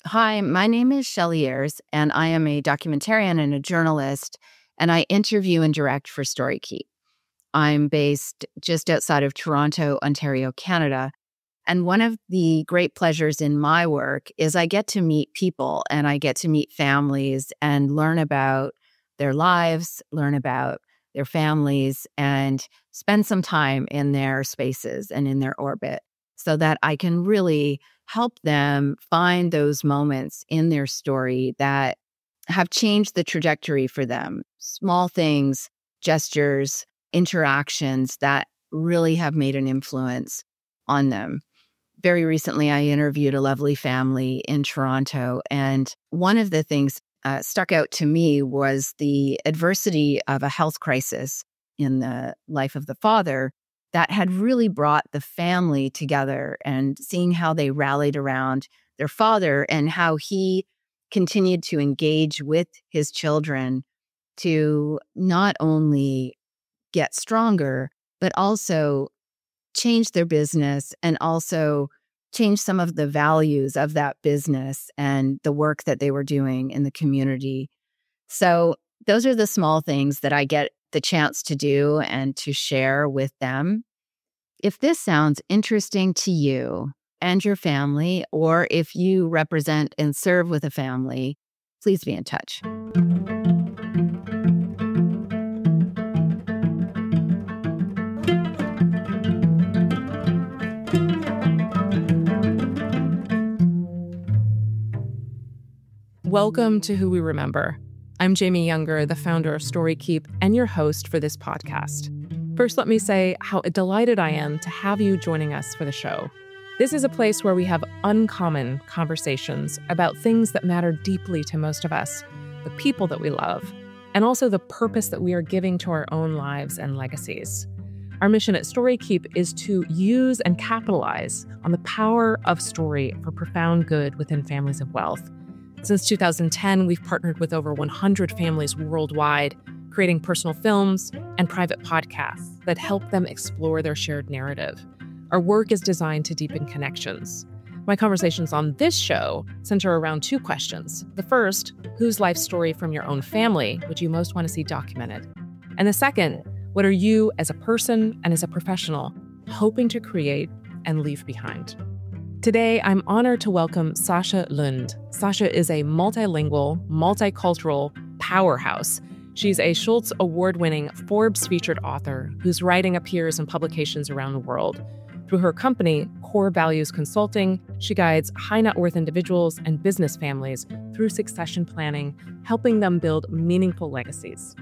Hi, my name is Shelley Ayers, and I am a documentarian and a journalist, and I interview and direct for StoryKeep. I'm based just outside of Toronto, Ontario, Canada. And one of the great pleasures in my work is I get to meet people and I get to meet families and learn about their lives, learn about their families, and spend some time in their spaces and in their orbit so that I can really help them find those moments in their story that have changed the trajectory for them. Small things, gestures, interactions that really have made an influence on them. Very recently, I interviewed a lovely family in Toronto, and one of the things stuck out to me was the adversity of a health crisis in the life of the father that had really brought the family together, and seeing how they rallied around their father and how he continued to engage with his children to not only get stronger, but also change their business and also change some of the values of that business and the work that they were doing in the community. So those are the small things that I get the chance to do and to share with them. If this sounds interesting to you and your family, or if you represent and serve with a family, please be in touch. Welcome to Who We Remember. I'm Jamie Younger, the founder of StoryKeep and your host for this podcast. First, let me say how delighted I am to have you joining us for the show. This is a place where we have uncommon conversations about things that matter deeply to most of us, the people that we love, and also the purpose that we are giving to our own lives and legacies. Our mission at StoryKeep is to use and capitalize on the power of story for profound good within families of wealth. Since 2010, we've partnered with over 100 families worldwide, creating personal films and private podcasts that help them explore their shared narrative. Our work is designed to deepen connections. My conversations on this show center around two questions. The first, whose life story from your own family would you most want to see documented? And the second, what are you as a person and as a professional hoping to create and leave behind? Today, I'm honored to welcome Sasha Lund. Sasha is a multilingual, multicultural powerhouse. She's a Schultz Award-winning Forbes-featured author whose writing appears in publications around the world. Through her company, Core Values Consulting, she guides high-net-worth individuals and business families through succession planning, helping them build meaningful legacies.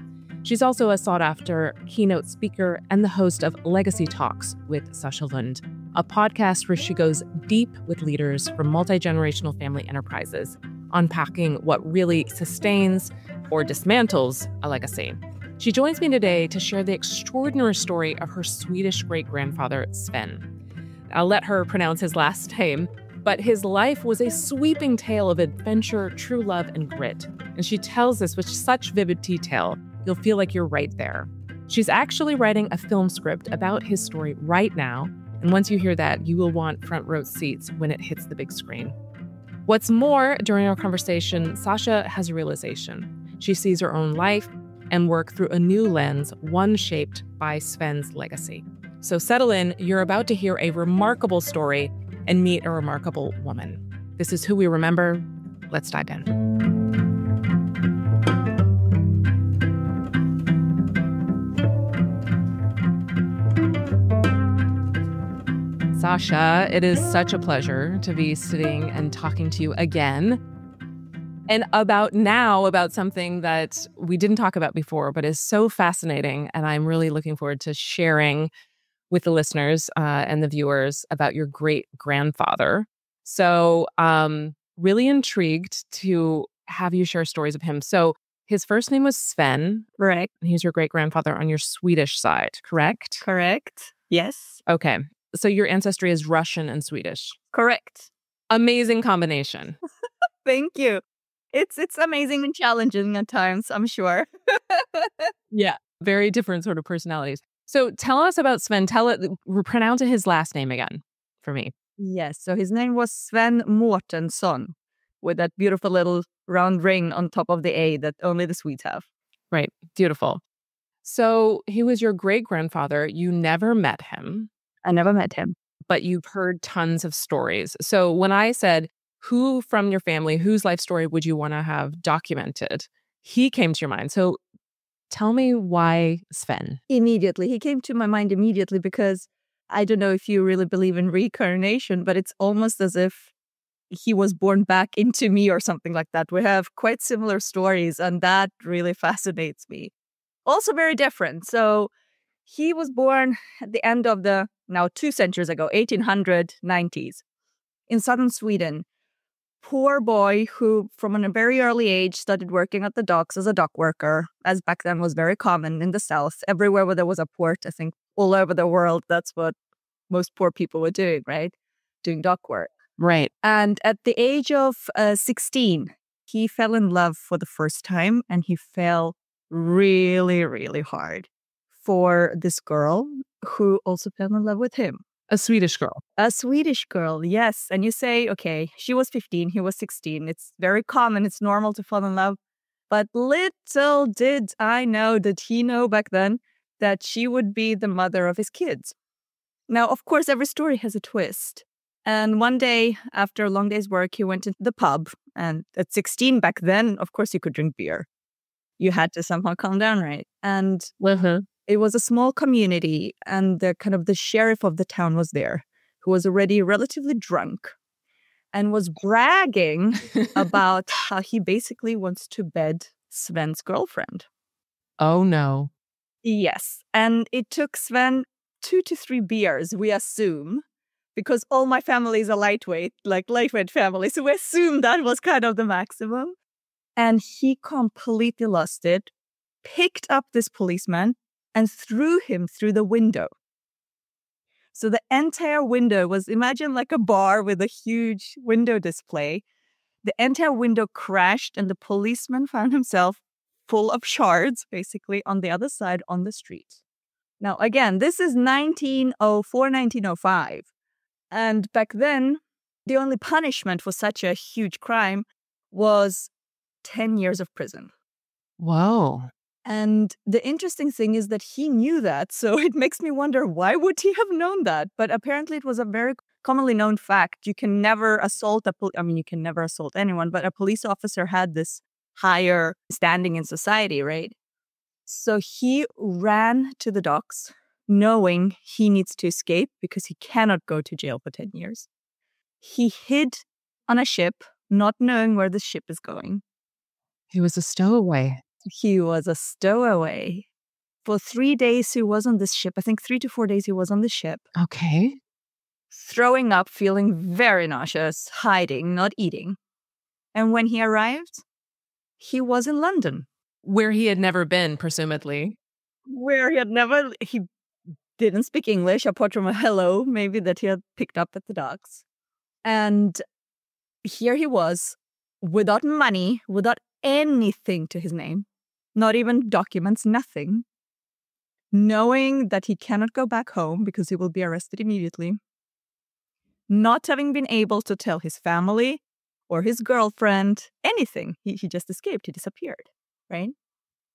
She's also a sought-after keynote speaker and the host of Legacy Talks with Sasha Lund, a podcast where she goes deep with leaders from multi-generational family enterprises, unpacking what really sustains or dismantles a legacy. She joins me today to share the extraordinary story of her Swedish great-grandfather, Sven. I'll let her pronounce his last name, but his life was a sweeping tale of adventure, true love, and grit. And she tells us with such vivid detail, you'll feel like you're right there. She's actually writing a film script about his story right now, and once you hear that, you will want front row seats when it hits the big screen. What's more, during our conversation, Sasha has a realization. She sees her own life and work through a new lens, one shaped by Sven's legacy. So settle in, you're about to hear a remarkable story and meet a remarkable woman. This is Who We Remember. Let's dive in. Sasha, it is such a pleasure to be sitting and talking to you again. And about something that we didn't talk about before, but is so fascinating. And I'm really looking forward to sharing with the listeners and the viewers about your great-grandfather. So really intrigued to have you share stories of him. So his first name was Sven. Right. And he's your great-grandfather on your Swedish side, correct? Correct. Yes. Okay. So your ancestry is Russian and Swedish. Correct. Amazing combination. Thank you. It's amazing and challenging at times, I'm sure. Yeah. Very different sort of personalities. So tell us about Sven. Pronounce his last name again for me. Yes. So his name was Sven Mårtensson, with that beautiful little round ring on top of the A that only the Swedes have. Right. Beautiful. So he was your great-grandfather. You never met him. I never met him. But you've heard tons of stories. So when I said, who from your family, whose life story would you want to have documented? He came to your mind. So tell me why Sven? Immediately. He came to my mind immediately because I don't know if you really believe in reincarnation, but it's almost as if he was born back into me or something like that. We have quite similar stories, and that really fascinates me. Also very different. So he was born at the end of the, now 2 centuries ago, 1890s, in southern Sweden. Poor boy who, from a very early age, started working at the docks as a dock worker, as back then was very common in the South. Everywhere where there was a port, I think all over the world, that's what most poor people were doing, right? Doing dock work. Right. And at the age of 16, he fell in love for the first time, and he fell really, really hard for this girl who also fell in love with him. A Swedish girl. A Swedish girl, yes. And you say, okay, she was 15, he was 16. It's very common. It's normal to fall in love. But little did I know, did he know back then, that she would be the mother of his kids. Now, of course, every story has a twist. And one day, after a long day's work, he went into the pub. And at 16 back then, of course, you could drink beer. You had to somehow calm down, right? And it was a small community, and the sheriff of the town was there, who was already relatively drunk and was bragging about how he basically wants to bed Sven's girlfriend. Oh, no. Yes. And it took Sven 2 to 3 beers, we assume, because all my family is a lightweight family. So we assume that was kind of the maximum. And he completely lost it, picked up this policeman and threw him through the window. So the entire window was, imagine like a bar with a huge window display. The entire window crashed, and the policeman found himself full of shards, basically, on the other side on the street. Now, again, this is 1904, 1905. And back then, the only punishment for such a huge crime was 10 years of prison. Whoa. And the interesting thing is that he knew that. So it makes me wonder, why would he have known that? But apparently it was a very commonly known fact. You can never assault you can never assault anyone, but a police officer had this higher standing in society, right? So he ran to the docks, knowing he needs to escape because he cannot go to jail for 10 years. He hid on a ship, not knowing where the ship is going. He was a stowaway. He was a stowaway. For 3 days he was on this ship. I think 3 to 4 days he was on the ship. Okay. Throwing up, feeling very nauseous, hiding, not eating. And when he arrived, he was in London. Where he had never been, presumably. He didn't speak English, apart from a hello, maybe, that he had picked up at the docks. And here he was, without money, without anything to his name, not even documents, nothing, knowing that he cannot go back home because he will be arrested immediately, not having been able to tell his family or his girlfriend anything. He just escaped. He disappeared, right?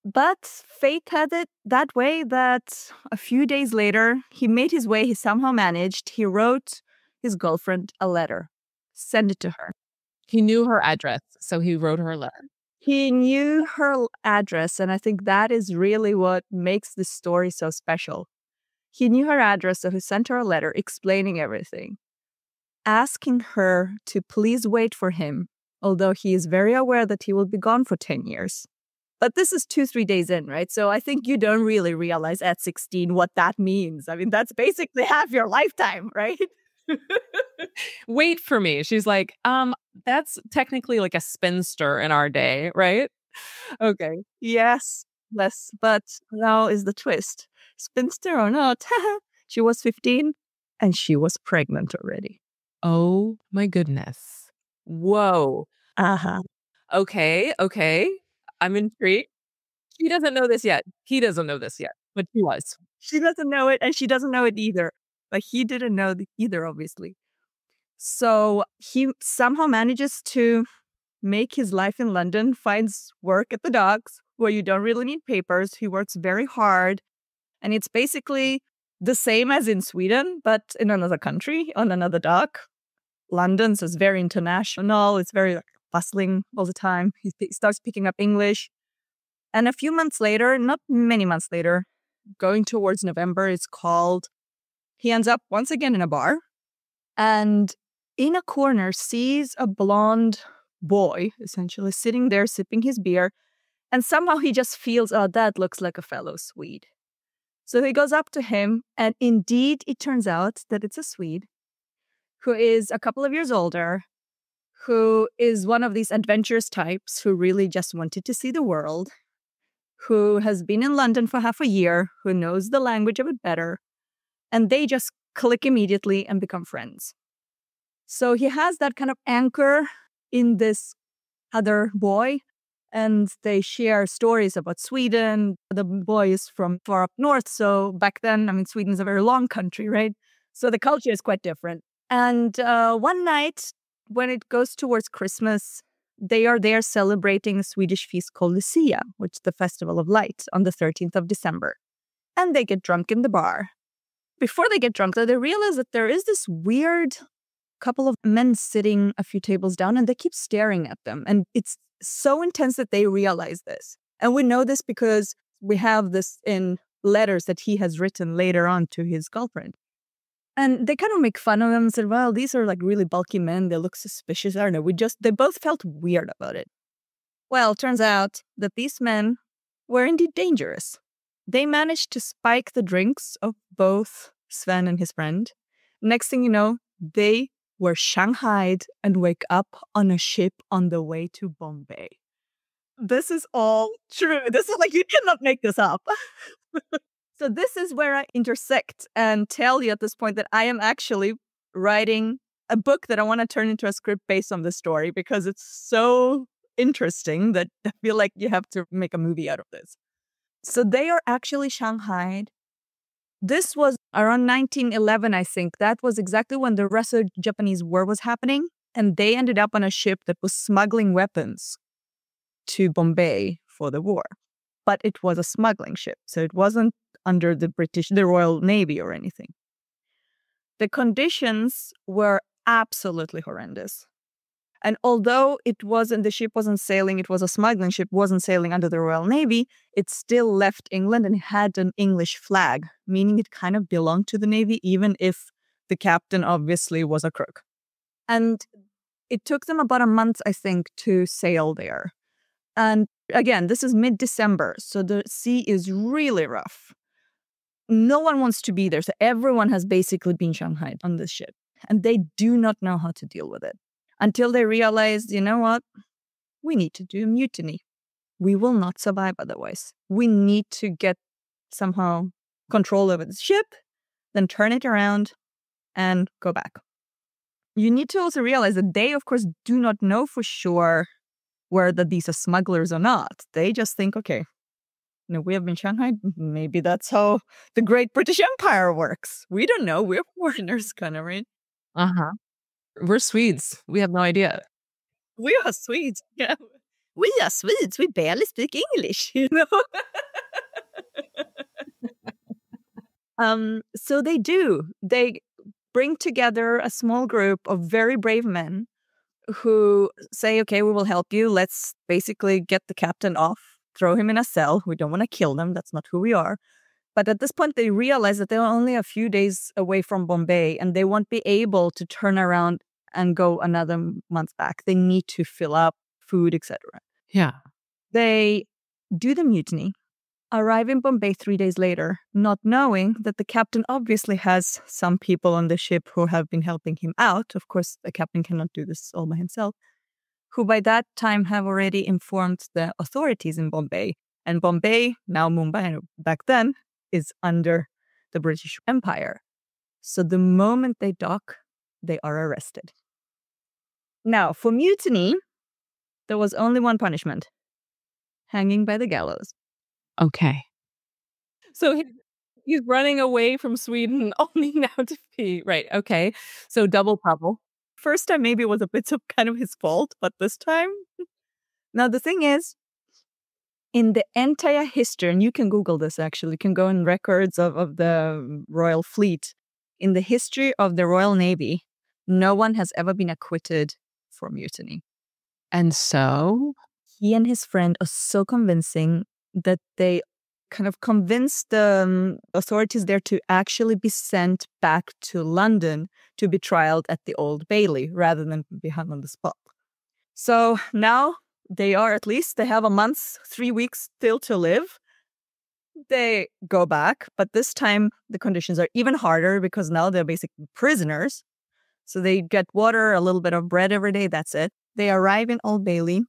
But fate had it that way that a few days later, he made his way. He somehow managed. He wrote his girlfriend a letter, sent it to her. He knew her address, so he wrote her a letter. He knew her address, and I think that is really what makes this story so special. He knew her address, so he sent her a letter explaining everything, asking her to please wait for him, although he is very aware that he will be gone for 10 years. But this is 2-3 days in, right? So I think you don't really realize at 16 what that means. I mean, that's basically half your lifetime, right? Wait for me. She's like, that's technically like a spinster in our day, right? Okay. Yes. But now is the twist. Spinster or not, she was 15 and she was pregnant already. Oh my goodness. Whoa. Uh-huh. Okay. I'm intrigued. She doesn't know this yet. He doesn't know this yet, but she was. She doesn't know it, and she doesn't know it either. But he didn't know either, obviously. So he somehow manages to make his life in London, finds work at the docks where you don't really need papers. He works very hard. And it's basically the same as in Sweden, but in another country, on another dock. London's is very international. It's very bustling all the time. He starts picking up English. And a few months later, not many months later, going towards November, he ends up once again in a bar. And in a corner sees a blonde boy, essentially sitting there sipping his beer. And somehow he just feels, oh, that looks like a fellow Swede. So he goes up to him, and indeed it turns out that it's a Swede who is a couple of years older, who is one of these adventurous types who really just wanted to see the world, who has been in London for half a year, who knows the language a bit better, and they just click immediately and become friends. So he has that kind of anchor in this other boy, and they share stories about Sweden. The boy is from far up north, so back then, Sweden is a very long country, right? So the culture is quite different. And one night, when it goes towards Christmas, they are there celebrating a Swedish feast called Lucia, which is the Festival of Light, on the 13th of December. And they get drunk in the bar. Before they get drunk, though, they realize that there is this weird couple of men sitting a few tables down, and they keep staring at them. And it's so intense that they realize this. And we know this because we have this in letters that he has written later on to his girlfriend. And they kind of make fun of them and said, well, these are like really bulky men. They look suspicious. I don't know. They both felt weird about it. Well, it turns out that these men were indeed dangerous. They managed to spike the drinks of both Sven and his friend. Next thing you know, they were shanghaied and wake up on a ship on the way to Bombay. This is all true. This is you cannot make this up. So this is where I intersect and tell you at this point that I am actually writing a book that I want to turn into a script based on this story, because it's so interesting that I feel like you have to make a movie out of this. So they are actually shanghaied. This was around 1911, I think. That was exactly when the Russo-Japanese War was happening. And they ended up on a ship that was smuggling weapons to Bombay for the war. But it was a smuggling ship, so it wasn't under the Royal Navy or anything. The conditions were absolutely horrendous. And although the ship wasn't sailing, it was a smuggling ship, wasn't sailing under the Royal Navy, it still left England and had an English flag, meaning it kind of belonged to the Navy, even if the captain obviously was a crook. And it took them about a month, I think, to sail there. And again, this is mid-December, so the sea is really rough. No one wants to be there, so everyone has basically been shanghaied on this ship. And they do not know how to deal with it. Until they realized, you know what? We need to do a mutiny. We will not survive otherwise. We need to get somehow control over the ship, then turn it around and go back. You need to also realize that they, of course, do not know for sure whether these are smugglers or not. They just think, okay, we have been shanghaied. Maybe that's how the Great British Empire works. We don't know. We're foreigners, kind of, right? Uh-huh. We're Swedes. We have no idea. We are Swedes. Yeah. We are Swedes. We barely speak English, So they do. They bring together a small group of very brave men who say, okay, we will help you. Let's basically get the captain off, throw him in a cell. We don't want to kill them. That's not who we are. But at this point, they realize that they're only a few days away from Bombay, and they won't be able to turn around and go another month back. They need to fill up food, etc. Yeah. They do the mutiny, arrive in Bombay 3 days later, not knowing that the captain obviously has some people on the ship who have been helping him out. Of course, the captain cannot do this all by himself, who by that time have already informed the authorities in Bombay. And Bombay, now Mumbai, back then, is under the British Empire. So the moment they dock, they are arrested. Now, for mutiny, there was only one punishment: hanging by the gallows. Okay. So he's running away from Sweden only now to be, right, okay. So double trouble. First time maybe it was a bit of kind of his fault, but this time. Now, the thing is, in the entire history, and you can Google this actually, you can go in records of the Royal Fleet. In the history of the Royal Navy, no one has ever been acquitted for mutiny. And so He and his friend are so convincing that they kind of convinced the authorities there to actually be sent back to London to be trialed at the Old Bailey rather than be hung on the spot. So now they have a month, 3 weeks still to live. They go back, but this time the conditions are even harder because now they're basically prisoners. So they get water, a little bit of bread every day, that's it. They arrive in Old Bailey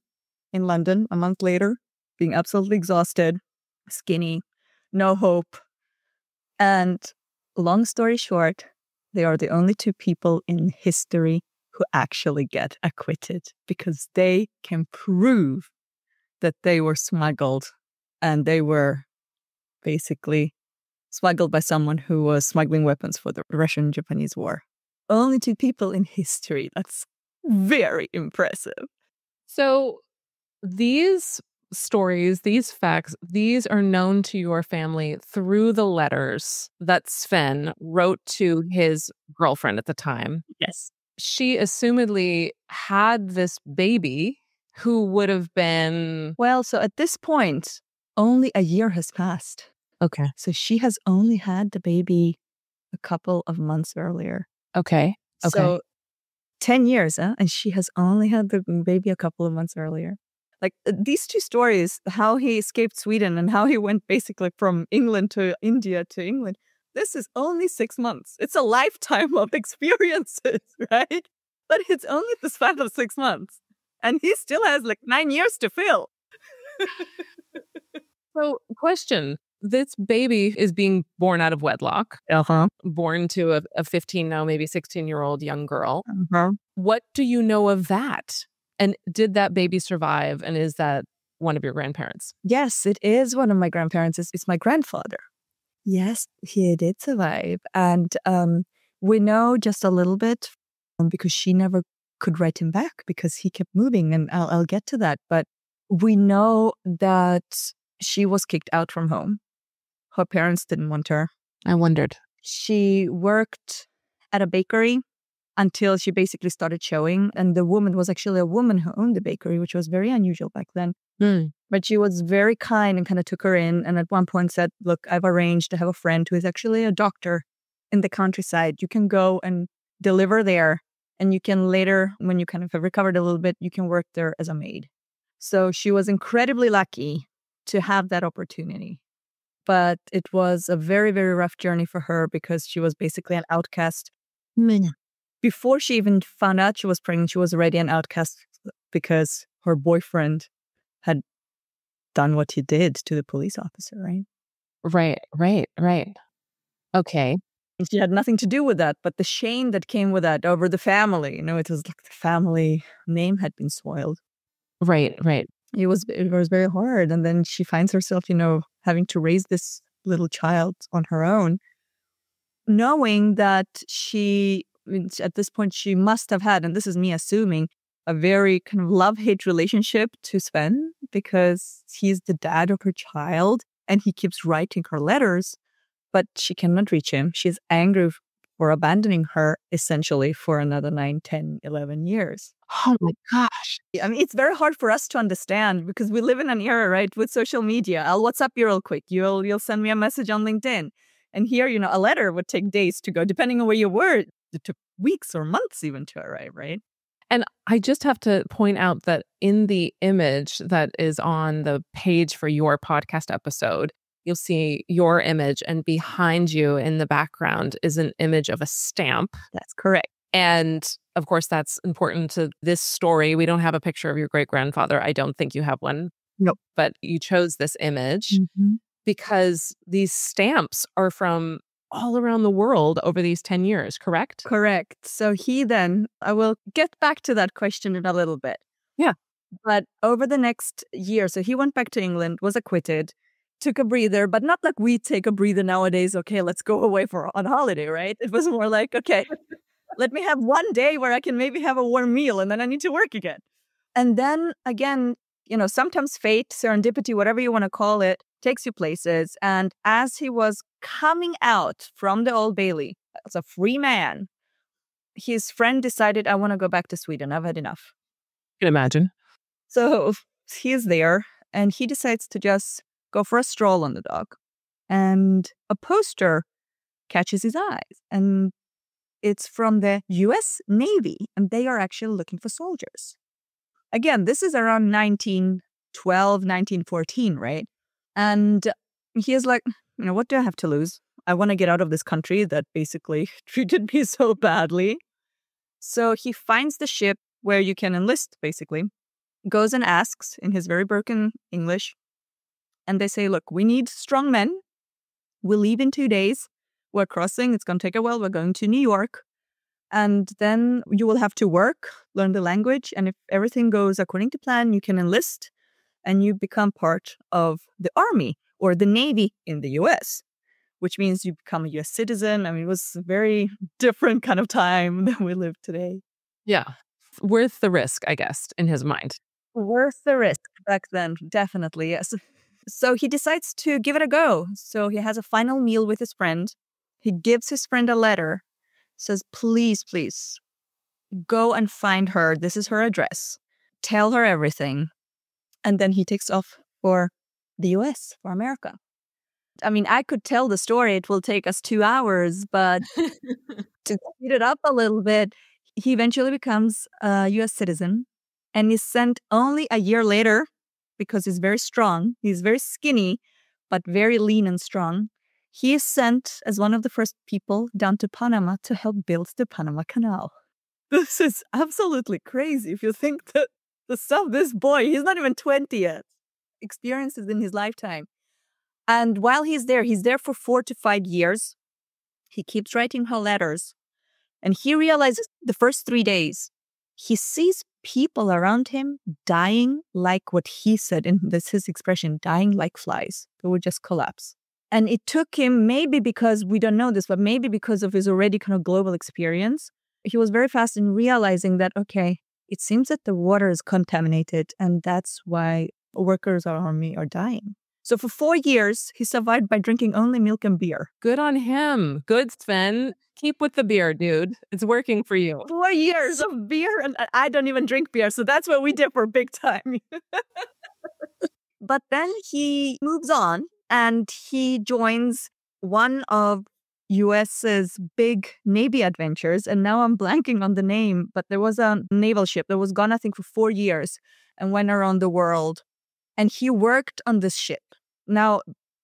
in London a month later, being absolutely exhausted, skinny, no hope. And long story short, they are the only two people in history who actually get acquitted because they can prove that they were smuggled, and they were basically smuggled by someone who was smuggling weapons for the Russian-Japanese War. Only two people in history. That's very impressive. So these stories, these facts, these are known to your family through the letters that Sven wrote to his girlfriend at the time. Yes. She assumedly had this baby who would have been... Well, so at this point, only a year has passed. Okay. So she has only had the baby a couple of months earlier. Okay. So 10 years, and she has only had the baby a couple of months earlier. Like these two stories, how he escaped Sweden and how he went basically from England to India to England, this is only 6 months. It's a lifetime of experiences, right? But it's only the span of 6 months. And he still has like 9 years to fill. So, question. This baby is being born out of wedlock, born to a 15, now maybe 16-year-old young girl. What do you know of that? And did that baby survive? And is that one of your grandparents? Yes, it is one of my grandparents. It's my grandfather. Yes, he did survive. And we know just a little bit because she never could write him back because he kept moving. And I'll get to that. But we know that she was kicked out from home. Her parents didn't want her. I wondered. She worked at a bakery until she basically started showing. And the woman was actually a woman who owned the bakery, which was very unusual back then. But she was very kind and kind of took her in. And at one point said, look, I've arranged to have a friend who is actually a doctor in the countryside. You can go and deliver there. And you can later, when you kind of have recovered a little bit, you can work there as a maid. So she was incredibly lucky to have that opportunity. But it was a very, very rough journey for her because she was basically an outcast. Before she even found out she was pregnant, she was already an outcast because her boyfriend had done what he did to the police officer, right? Right. Okay. And she had nothing to do with that, but the shame that came with that over the family, it was like the family name had been spoiled. Right. It was very hard. And then she finds herself, having to raise this little child on her own, knowing that at this point, she must have had, and this is me assuming, a very kind of love-hate relationship to Sven because he's the dad of her child and he keeps writing her letters, but she cannot reach him. She's angry for abandoning her essentially for another 9, 10, 11 years. Oh my gosh. I mean, it's very hard for us to understand because we live in an era, right, with social media. I'll WhatsApp you real quick. You'll send me a message on LinkedIn. And here, a letter would take days to go, depending on where you were. It took weeks or months even to arrive, right? And I just have to point out that in the image that is on the page for your podcast episode, you'll see your image, and behind you in the background is an image of a stamp. That's correct. And of course, that's important to this story. We don't have a picture of your great-grandfather. I don't think you have one. Nope. But you chose this image because these stamps are from all around the world over these 10 years, correct? Correct. So I will get back to that question in a little bit. Yeah. But over the next year, so he went back to England, was acquitted, took a breather, but not like we take a breather nowadays. Okay, let's go away on holiday, right? It was more like, okay, Let me have one day where I can maybe have a warm meal and then I need to work again. And then again, sometimes fate, serendipity, whatever you want to call it, takes you places. And as he was coming out from the Old Bailey as a free man, his friend decided, I want to go back to Sweden. I've had enough. I can imagine. So he's there and he decides to just go for a stroll on the dock. And a poster catches his eyes. And it's from the US Navy. And they are actually looking for soldiers. Again, this is around 1912, 1914, right? And he is like, what do I have to lose? I want to get out of this country that basically treated me so badly. So he finds the ship where you can enlist, basically, goes and asks in his very broken English. And they say, look, we need strong men. We'll leave in 2 days. We're crossing. It's going to take a while. We're going to New York. And then you will have to work, learn the language. And if everything goes according to plan, you can enlist and you become part of the army or the Navy in the US, which means you become a US citizen. I mean, it was a very different kind of time than we live today. Yeah. Worth the risk, I guess, in his mind. Worth the risk back then, definitely, yes. So he decides to give it a go. So he has a final meal with his friend. He gives his friend a letter, says, please, please, go and find her. This is her address. Tell her everything. And then he takes off for the US, for America. I mean, I could tell the story. It will take us 2 hours, but to speed it up a little bit, he eventually becomes a US citizen and is sent only a year later because he's very strong. He's very skinny, but very lean and strong. He is sent as one of the first people down to Panama to help build the Panama Canal. This is absolutely crazy if you think that the stuff this boy, he's not even 20 yet, experiences in his lifetime. And while he's there for 4 to 5 years. He keeps writing her letters. And he realizes the first 3 days, he sees people around him dying like what he said, and this is his expression, dying like flies. They would just collapse. And it took him, maybe because we don't know this, but maybe because of his already kind of global experience, he was very fast in realizing that, okay, it seems that the water is contaminated, and that's why workers around me are dying. So for 4 years, he survived by drinking only milk and beer. Good on him. Good, Sven. Keep with the beer, dude. It's working for you. 4 years of beer, and I don't even drink beer, so that's where we differ big time. But then he moves on, and he joins one of US's big Navy adventures. And now I'm blanking on the name, but there was a naval ship that was gone, I think, for 4 years and went around the world. And he worked on this ship. Now,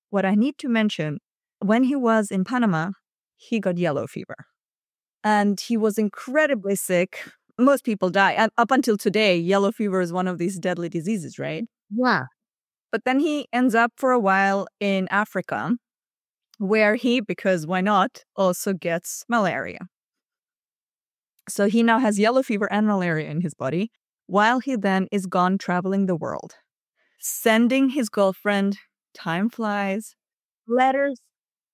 what I need to mention, when he was in Panama, he got yellow fever. And he was incredibly sick. Most people die. And up until today, yellow fever is one of these deadly diseases, right? Yeah. But then he ends up for a while in Africa, where he, because why not, also gets malaria. So he now has yellow fever and malaria in his body, while he then is gone traveling the world, sending his girlfriend, time flies, letters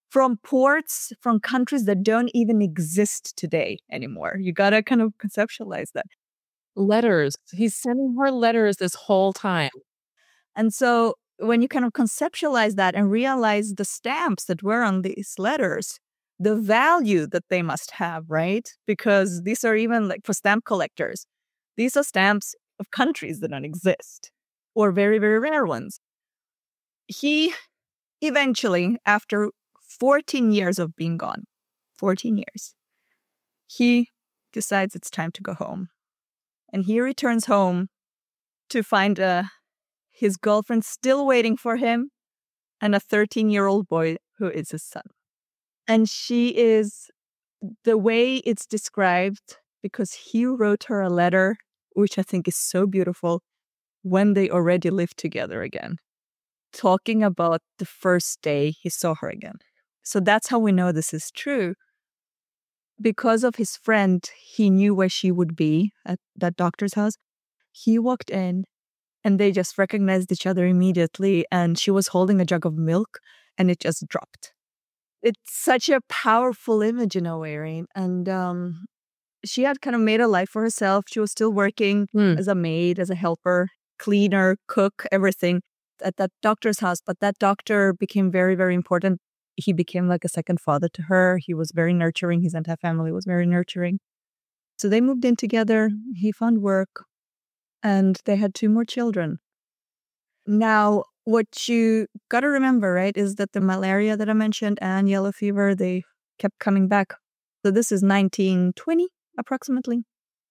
from ports, from countries that don't even exist today anymore. You gotta kind of conceptualize that. Letters. He's sending her letters this whole time. And so when you kind of conceptualize that and realize the stamps that were on these letters, the value that they must have, right? Because these are even like for stamp collectors. These are stamps of countries that don't exist or very, very rare ones. He eventually, after 14 years of being gone, 14 years, he decides it's time to go home. And he returns home to find his girlfriend still waiting for him and a 13-year-old boy who is his son. And she is, the way it's described, because he wrote her a letter, which I think is so beautiful, when they already lived together again, talking about the first day he saw her again. So that's how we know this is true. Because of his friend, he knew where she would be at that doctor's house. He walked in and they just recognized each other immediately. And she was holding a jug of milk and it just dropped. It's such a powerful image in a way, right? And she had kind of made a life for herself. She was still working as a maid, as a helper, cleaner, cook, everything at that doctor's house. But that doctor became very, very important. He became like a second father to her. He was very nurturing. His entire family was very nurturing. So they moved in together. He found work and they had 2 more children. Now, what you got to remember, right, is that the malaria that I mentioned and yellow fever, they kept coming back. So this is 1920, approximately,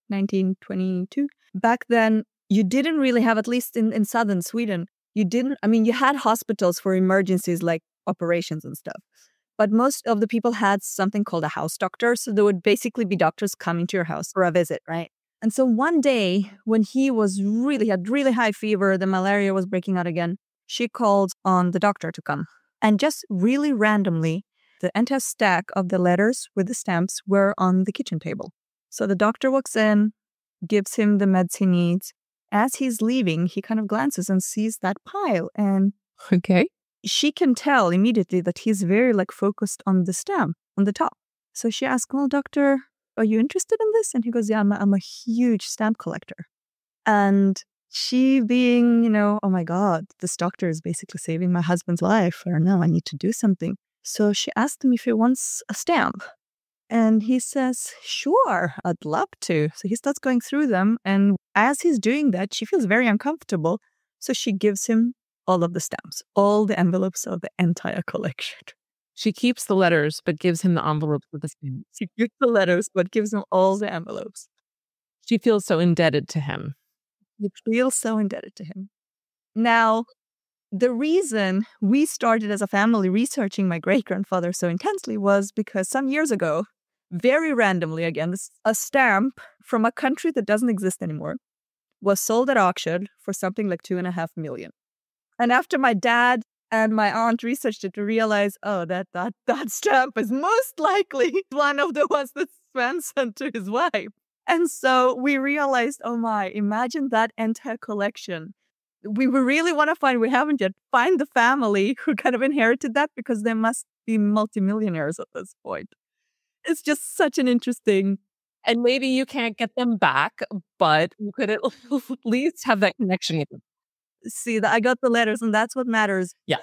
1922. Back then, you didn't really have, at least in southern Sweden, you had hospitals for emergencies like operations and stuff. But most of the people had something called a house doctor. So there would basically be doctors coming to your house for a visit, right? And so one day when he had really high fever, the malaria was breaking out again, she called on the doctor to come. And just really randomly, the entire stack of the letters with the stamps were on the kitchen table. So the doctor walks in, gives him the meds he needs. As he's leaving, he kind of glances and sees that pile. And Okay. she can tell immediately that he's very focused on the stamp on the top. So she asks, well, doctor, are you interested in this? And he goes, yeah, I'm a huge stamp collector. And she being, oh my God, this doctor is basically saving my husband's life. Or no, I need to do something. So she asked him if he wants a stamp. And he says, sure, I'd love to. So he starts going through them. And as he's doing that, she feels very uncomfortable. So she gives him all of the stamps, all the envelopes of the entire collection. She keeps the letters, but gives him the envelopes with the stamps. She gives the letters, but gives him all the envelopes. She feels so indebted to him. You feel so indebted to him. Now, the reason we started as a family researching my great-grandfather so intensely was because some years ago, very randomly again, a stamp from a country that doesn't exist anymore was sold at auction for something like 2.5 million. And after my dad and my aunt researched it to realize, that stamp is most likely one of the ones that Sven sent to his wife. And so we realized, imagine that entire collection. We really want to find, we haven't yet, find the family who kind of inherited that because they must be multimillionaires at this point. It's just such an interesting. And maybe you can't get them back, but you could at least have that connection with them. See, I got the letters and that's what matters. Yeah.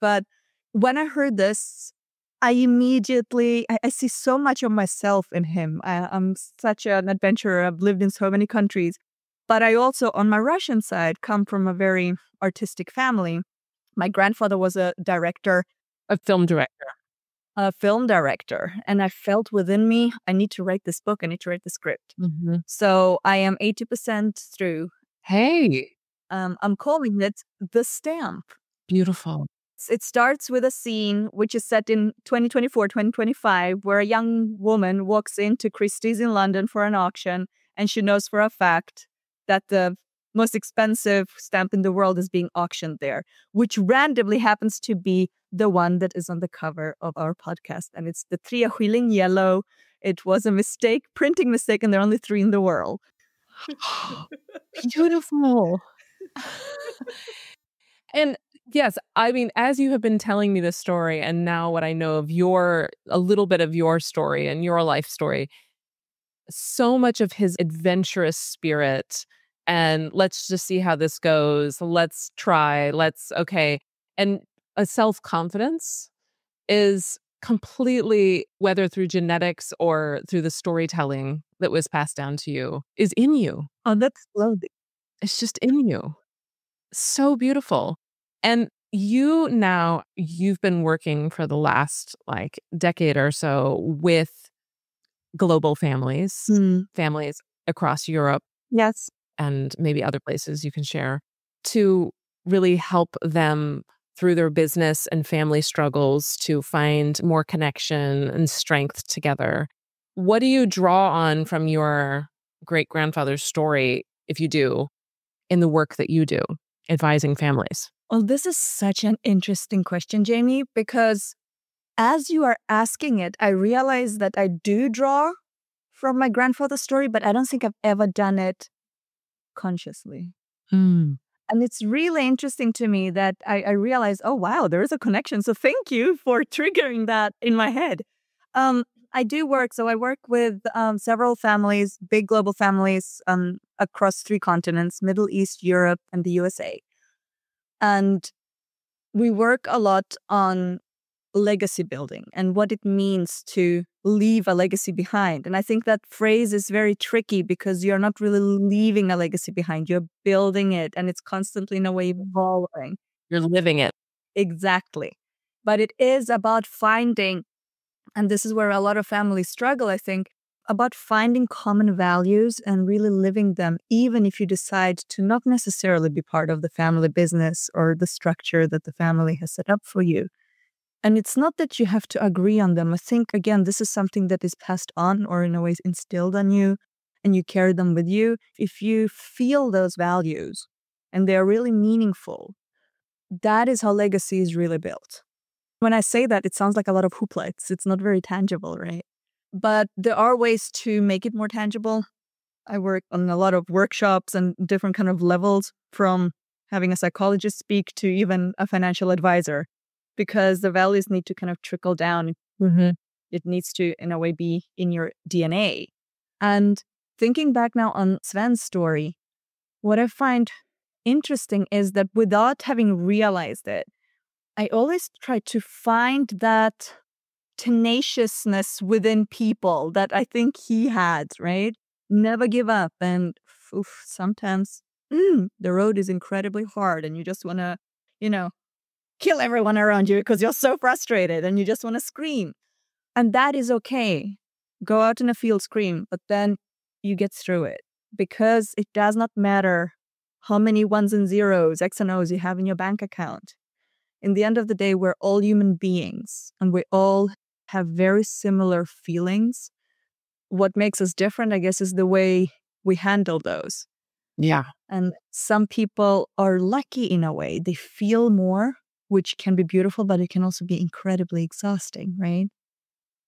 But when I heard this, I immediately, I see so much of myself in him. I'm such an adventurer. I've lived in so many countries. But I also, on my Russian side, come from a very artistic family. My grandfather was a director. A film director. A film director. And I felt within me, I need to write this book. I need to write the script. Mm-hmm. So I am 80% through. Hey. I'm calling it The Stamp. Beautiful. It starts with a scene which is set in 2024, 2025, where a young woman walks into Christie's in London for an auction, and she knows for a fact that the most expensive stamp in the world is being auctioned there, which randomly happens to be the one that is on the cover of our podcast. And it's the 3 shilling yellow. It was a mistake, printing mistake, and there are only 3 in the world. Beautiful. And yes, I mean, as you have been telling me this story, and now what I know of a little bit of your story and your life story, so much of his adventurous spirit and let's just see how this goes. Let's try. Okay. And a self-confidence is completely, whether through genetics or through the storytelling that was passed down to you, is in you. Oh, that's lovely. It's just in you. So beautiful. And you've been working for the last decade or so with global families, families across Europe. Yes. And maybe other places you can share to really help them through their business and family struggles to find more connection and strength together. What do you draw on from your great-grandfather's story, if you do, in the work that you do, advising families? Well, this is such an interesting question, Jamie, because as you are asking it, I realize that I do draw from my grandfather's story, but I don't think I've ever done it consciously. And it's really interesting to me that I realize, oh, wow, there is a connection. So thank you for triggering that in my head. I do work. So I work with several families, big global families across 3 continents, Middle East, Europe, and the USA. And we work a lot on legacy building and what it means to leave a legacy behind. And I think that phrase is very tricky because you're not really leaving a legacy behind. You're building it and it's constantly in a way evolving. You're living it. Exactly. But it is about finding, and this is where a lot of families struggle, I think, about finding common values and really living them, even if you decide to not necessarily be part of the family business or the structure that the family has set up for you. And it's not that you have to agree on them. I think, again, this is something that is passed on or in a way instilled on you, and you carry them with you. If you feel those values and they're really meaningful, that is how legacy is really built. When I say that, it sounds like a lot of hoopla. It's not very tangible, right? But there are ways to make it more tangible. I work on a lot of workshops and different kind of levels, from having a psychologist speak to even a financial advisor, because the values need to kind of trickle down. Mm-hmm. It needs to, in a way, be in your DNA. And thinking back now on Sven's story, what I find interesting is that without having realized it, I always try to find that tenaciousness within people that I think he had, right? Never give up. And sometimes the road is incredibly hard and you just want to, kill everyone around you because you're so frustrated and you just want to scream. And that is okay. Go out in a field, scream, but then you get through it, because it does not matter how many ones and zeros, X and O's you have in your bank account. In the end of the day, we're all human beings and we all have very similar feelings. What makes us different, I guess, is the way we handle those. Yeah. And some people are lucky in a way. They feel more, which can be beautiful, but it can also be incredibly exhausting, right?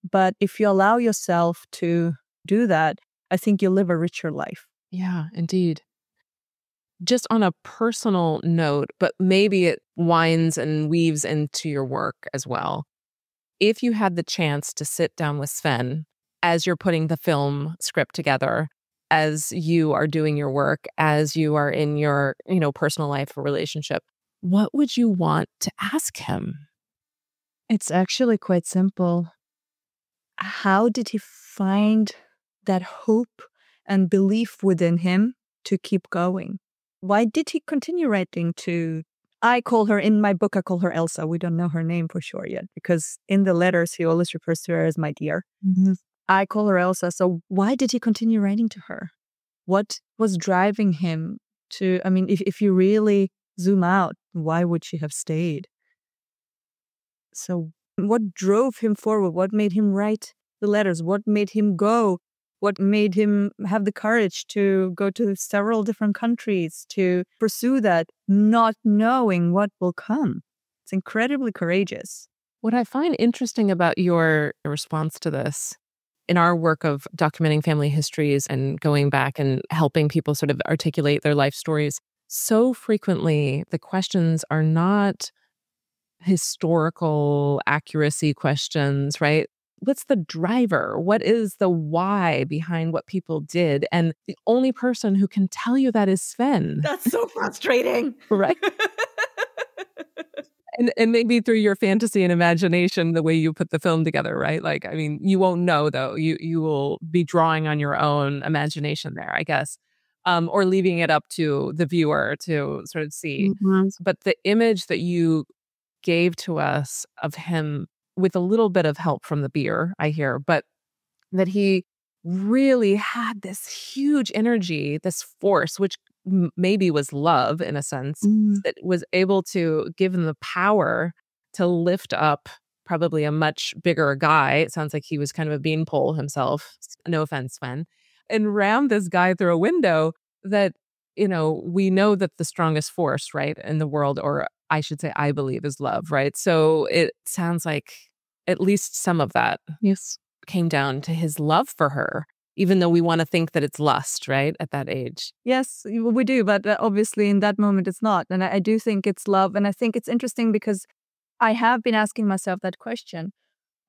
But if you allow yourself to do that, I think you'll live a richer life. Yeah, indeed. Just on a personal note, but maybe it winds and weaves into your work as well. If you had the chance to sit down with Sven as you're putting the film script together, as you are doing your work, as you are in your, personal life or relationship, what would you want to ask him? It's actually quite simple. How did he find that hope and belief within him to keep going? Why did he continue writing in my book, I call her Elsa. We don't know her name for sure yet, because in the letters, he always refers to her as my dear. Mm-hmm. I call her Elsa. So why did he continue writing to her? What was driving him to, if you really zoom out, why would she have stayed? So what drove him forward? What made him write the letters? What made him go? What made him have the courage to go to several different countries to pursue that, not knowing what will come? It's incredibly courageous. What I find interesting about your response to this, in our work of documenting family histories and going back and helping people sort of articulate their life stories, so frequently the questions are not historical accuracy questions, right? What's the driver? What is the why behind what people did? And the only person who can tell you that is Sven. That's so frustrating. Right? And maybe through your fantasy and imagination, the way you put the film together, right? You won't know, though. You will be drawing on your own imagination there, I guess, or leaving it up to the viewer to sort of see. Mm-hmm. But the image that you gave to us of him, with a little bit of help from the beer, I hear, but that he really had this huge energy, this force, which maybe was love in a sense, that was able to give him the power to lift up probably a much bigger guy. It sounds like he was kind of a beanpole himself. No offense, Sven. And ram this guy through a window that, we know that the strongest force, right, in the world, or I should say, I believe, is love, right? So it sounds like at least some of that came down to his love for her, even though we want to think that it's lust, right, at that age. Yes, we do. But obviously in that moment, it's not. And I do think it's love. And I think it's interesting because I have been asking myself that question.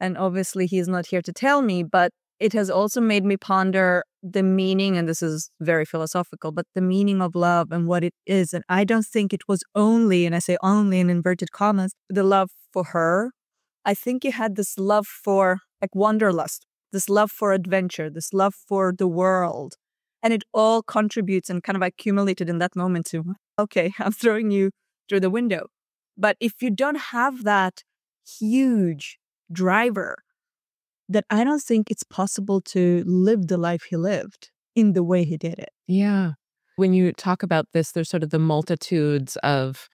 And obviously he's not here to tell me, but it has also made me ponder the meaning, and this is very philosophical, but the meaning of love and what it is. And I don't think it was only, and I say only in inverted commas, the love for her. I think he had this love for like wanderlust, this love for adventure, this love for the world. And it all contributes and kind of accumulated in that moment to, okay, I'm throwing you through the window. But if you don't have that huge driver, that I don't think it's possible to live the life he lived in the way he did it. Yeah. When you talk about this, there's sort of the multitudes of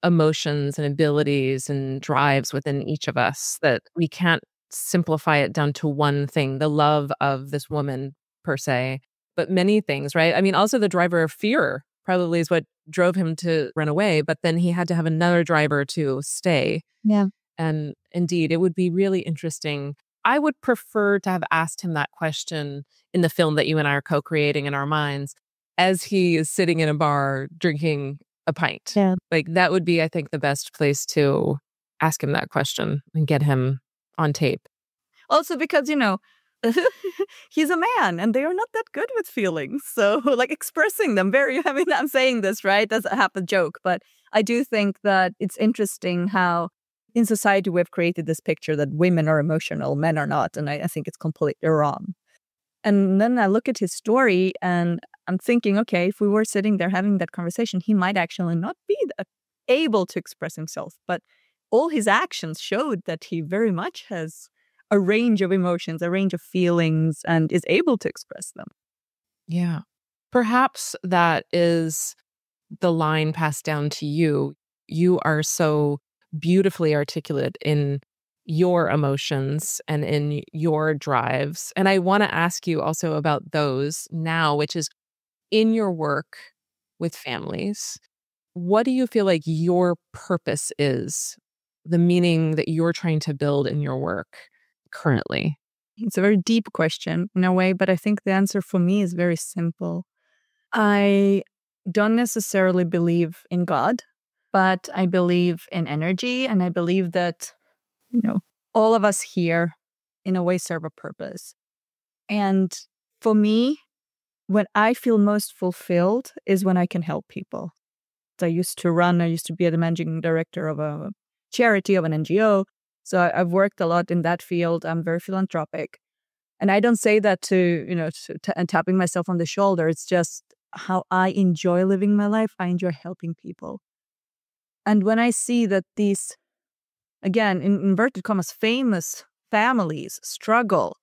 emotions and abilities and drives within each of us that we can't simplify it down to one thing, the love of this woman per se, but many things, right? I mean, also the driver of fear probably is what drove him to run away, but then he had to have another driver to stay. Yeah. And indeed, it would be really interesting. I would prefer to have asked him that question in the film that you and I are co-creating in our minds as he is sitting in a bar drinking a pint. Yeah. Like that would be, I think, the best place to ask him that question and get him on tape. Also because, he's a man and they are not that good with feelings. So like expressing them I'm saying this, right? That's a half a joke. But I do think that it's interesting how in society we've created this picture that women are emotional, men are not. And I think it's completely wrong. And then I look at his story and I'm thinking, okay, if we were sitting there having that conversation, he might actually not be able to express himself. But all his actions showed that he very much has a range of emotions, a range of feelings, and is able to express them. Yeah. Perhaps that is the line passed down to you. You are so beautifully articulate in your emotions and in your drives. And I want to ask you also about those now, which is in your work with families. What do you feel like your purpose is, the meaning that you're trying to build in your work currently? It's a very deep question in a way, but I think the answer for me is very simple. I don't necessarily believe in God, but I believe in energy, and I believe that, all of us here in a way serve a purpose. And for me, when I feel most fulfilled is when I can help people. I used to be the managing director of a charity, of an NGO. So I've worked a lot in that field. I'm very philanthropic. And I don't say that and tapping myself on the shoulder. It's just how I enjoy living my life. I enjoy helping people. And when I see that these, again, in inverted commas, famous families struggle,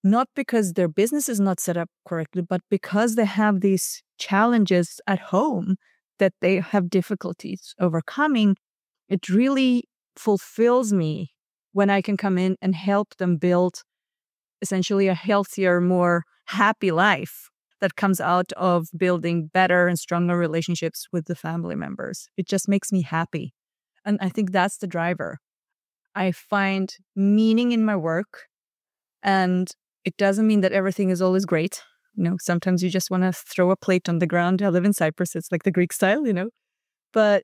not because their business is not set up correctly, but because they have these challenges at home that they have difficulties overcoming, it really fulfills me when I can come in and help them build essentially a healthier, more happy life that comes out of building better and stronger relationships with the family members. It just makes me happy. And I think that's the driver. I find meaning in my work, and it doesn't mean that everything is always great. Sometimes you just want to throw a plate on the ground. I live in Cyprus. It's like the Greek style, But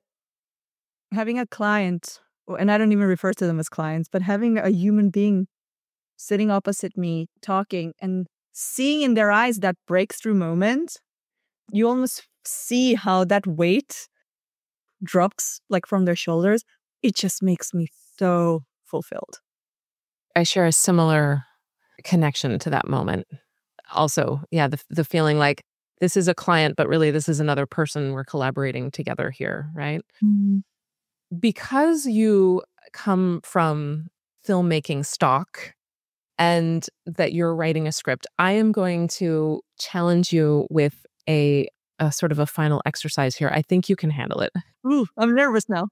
having a client, and I don't even refer to them as clients, but having a human being sitting opposite me, talking, and seeing in their eyes that breakthrough moment, you almost see how that weight drops like from their shoulders. It just makes me so fulfilled. I share a similar connection to that moment. Also, yeah, the feeling like this is a client, but really this is another person we're collaborating together here, right? Mm-hmm. Because you come from filmmaking stock and that you're writing a script, I am going to challenge you with a sort of a final exercise here. I think you can handle it. Ooh, I'm nervous now.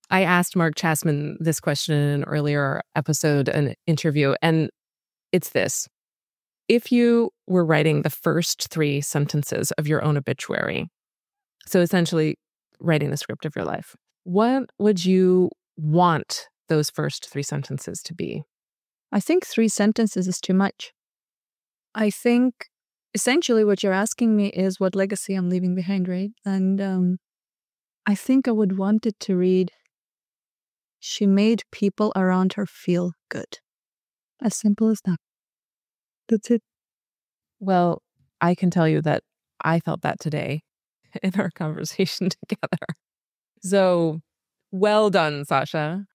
I asked Mark Chasman this question in an earlier episode, an interview, and it's this. If you were writing the first 3 sentences of your own obituary, so essentially writing the script of your life, what would you want those first 3 sentences to be? I think 3 sentences is too much. I think essentially what you're asking me is what legacy I'm leaving behind, right? And I think I would want it to read, She made people around her feel good. As simple as that. That's it. Well, I can tell you that I felt that today in our conversation together. So well done, Sasha.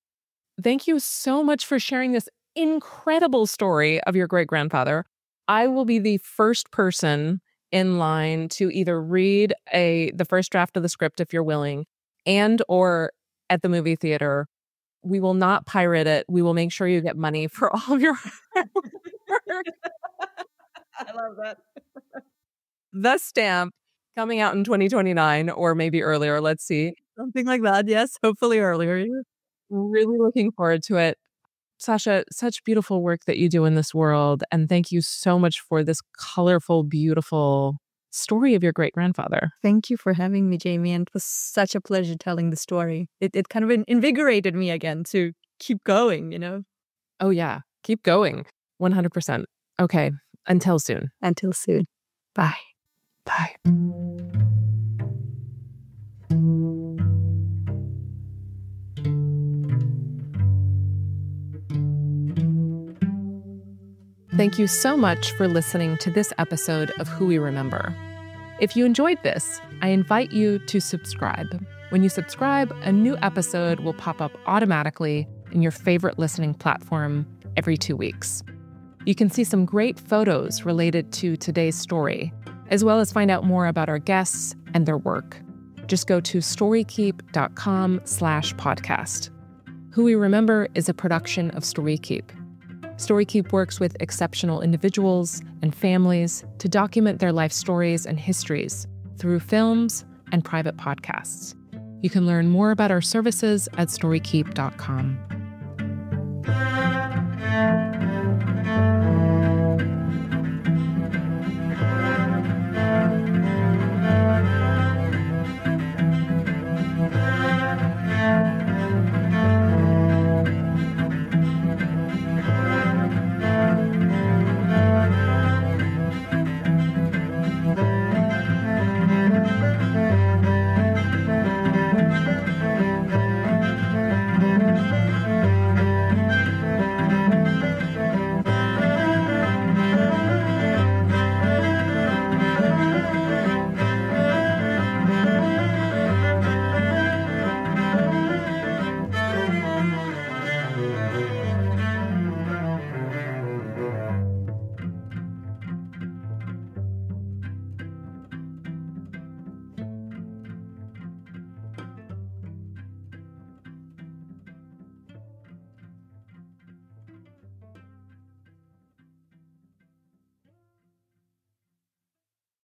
Thank you so much for sharing this incredible story of your great-grandfather. I will be the first person in line to either read the first draft of the script if you're willing, and or at the movie theater. We will not pirate it. We will make sure you get money for all of your hard work. I love that. The Stamp, coming out in 2029 or maybe earlier. Let's see. Something like that. Yes, hopefully earlier. Really looking forward to it. Sasha, such beautiful work that you do in this world. And thank you so much for this colorful, beautiful story of your great-grandfather. Thank you for having me, Jamie. And it was such a pleasure telling the story. It kind of invigorated me again to keep going, you know? Oh, yeah. Keep going. 100%. Okay. Until soon. Until soon. Bye. Bye. Thank you so much for listening to this episode of Who We Remember. If you enjoyed this, I invite you to subscribe. When you subscribe, a new episode will pop up automatically in your favorite listening platform every 2 weeks. You can see some great photos related to today's story, as well as find out more about our guests and their work. Just go to storykeep.com/podcast. Who We Remember is a production of StoryKeep. StoryKeep works with exceptional individuals and families to document their life stories and histories through films and private podcasts. You can learn more about our services at storykeep.com.